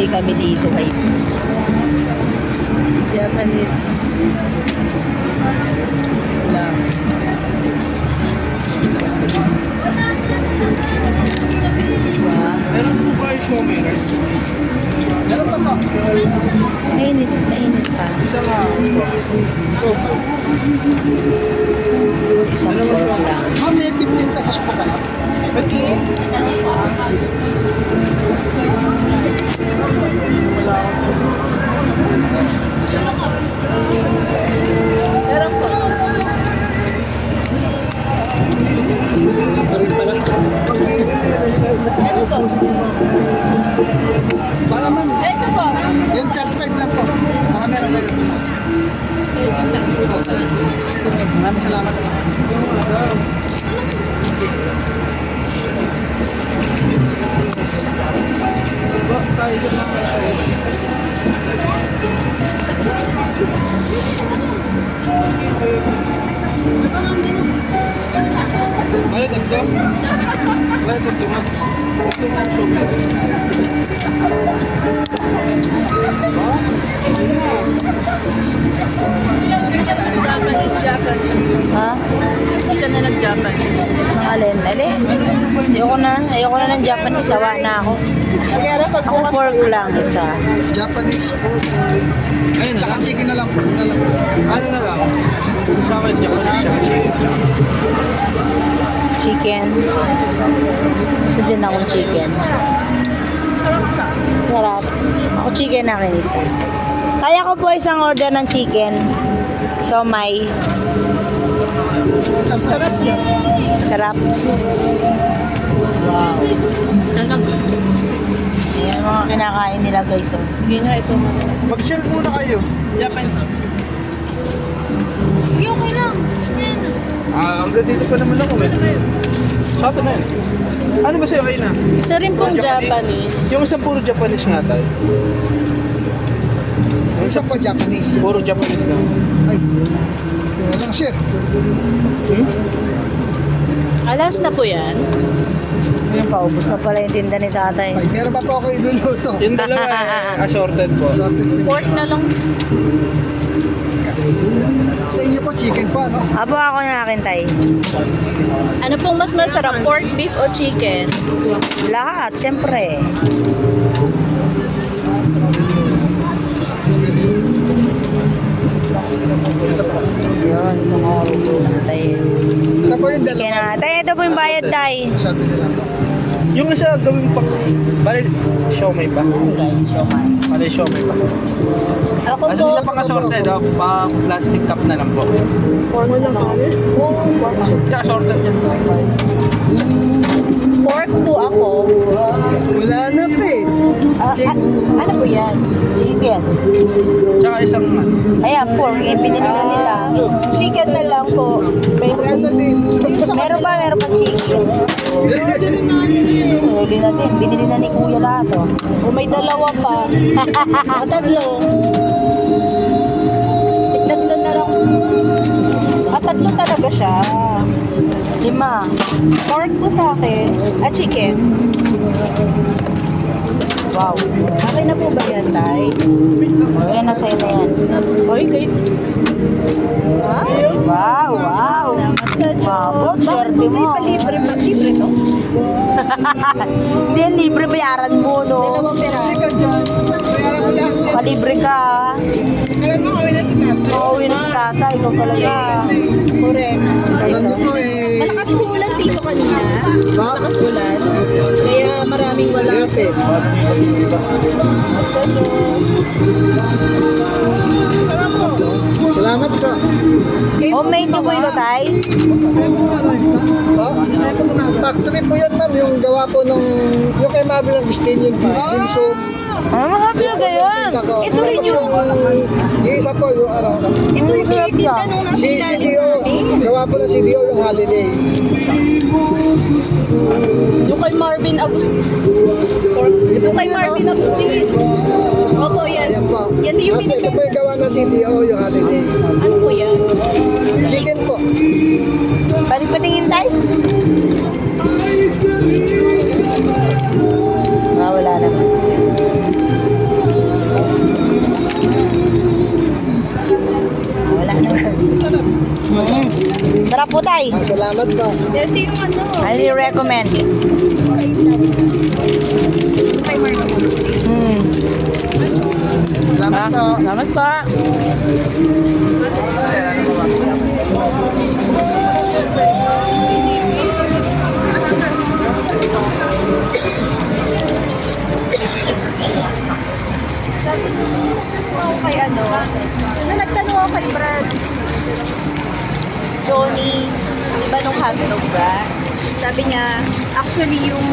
bumili kami dito guys. Japanese lang. Meron po ba yung show me rice? Meron pa pa. Mainit pa. Isa nga. Isang pork lang. Ma'am, may 15 pesos pa kayo. Parin pala. Para man. Yan, 35 lang po. Baka meron kayo. Maraming salamat. Balik ito. Balik ito nga. Ito nga show me rice. Ha? Hindi ka na nag-Japan. Ang alin? Ayoko na ng Japanese. Sawa na ako. Ako pork lang isa. Japanese food. Ayun na Tsaka lang. chicken na lang po. Yun na lang. Ano na lang? Sa akin, Japanese siya chicken. Chicken. Gusto din akong chicken. Sarap. Ako chicken na akin isa. Kaya ko po isang order ng chicken. Siomai. Sarap yan. Sarap. Wow. Ayan ang mga kinakain nila guys. Oh. Hindi nga iso mo. Mag-share muna kayo. Japanese. Hindi, okay lang. Yan. Hanggang dito pa naman ako. Sa atin na yun. Ano ba sa'yo kayo na? Isa rin pong Japanese. Yung isang puro Japanese nga tayo. Isa po Japanese. Puro Japanese lang. Ay. Tingnan lang, chef. Alas na po yan. Ayun, paubos na pala yung tinda ni tatay. Ay, meron pa po ako iluluto. Yung dalawa assorted po. Sorted din. Pork na lang. Sa inyo po, chicken po, ano? Apo ako na akin tay. Ano pong mas masarap? Pork, beef o chicken? Lahat, syempre. Ito po. Yun, itong oras po tatay. Ito po yung Kaya dalawa. na, tay, ito po yung bayad tay. Sabi nila po. Yung isa gawin pa. Bali, siomay pa. Guys, siomai. Bali, siomay pa. Ako As po, isa pang assorted, pa plastic cup na lang po. pork na lang. Kaya assorted yan. Pork po ako. Wala na po eh. Ano po yan? Chicken. Tsaka isang Ayan, pork. Eh, binili na nila. Chicken na lang po. Meron pa chicken. Huli na din. Binili na ni kuya lahat, oh. O may dalawa pa. O tatlo. Tatlo na lang. Tatlo talaga siya. 5. Pork po sa akin. At chicken. Wow. Okay na po ba yan, Tay? Ayan, nasa na yan. Okay. Ha? Wow, wow. Salamat sa Diyos. Wow, Bakit swerte po may mo. palibre? Pag-libre to? Hindi, libre bayaran mo, no? Dalawang peraso. Palibre ka. Pauwi na si tatay. Ikaw talaga. Correct. Guys, Alam niyo oh. po eh. Malakas po ulan dito kanina. Ba? Malakas ulan. Kaya maraming walang Dati. sa Diyos. Salamat po. Homemade niyo po ito, tay? Po? Factory po yan, ma'am. Yung gawa po nung... Yung kay Mabel ang Bistin yun pa. Ginso. Ah, masabi na ganyan. Ito rin yung... Yung isa po, yung ano. Ito yung tinitinda nung nasa Si ilalim CDO. natin. Gawa po ng CDO yung holiday. Yung kay Marvin Agustin. Ito Yung po kay yan, Marvin oh. Agustin. Opo, yan. Ayan po. Yan yung Tapos ito po binibenta. yung gawa ng CDO yung holiday. Ano po yan? Chicken po. Pwede patingin, tay? Ah, wala naman. Putay. Salamat po. Ito yung ano. Highly recommend. Kay Marco. Hmm. Salamat po. Salamat pa. Ako kay ano. Nagtanong ako kay Brad. Johnny. Diba nung hotdog ba? Sabi niya, actually yung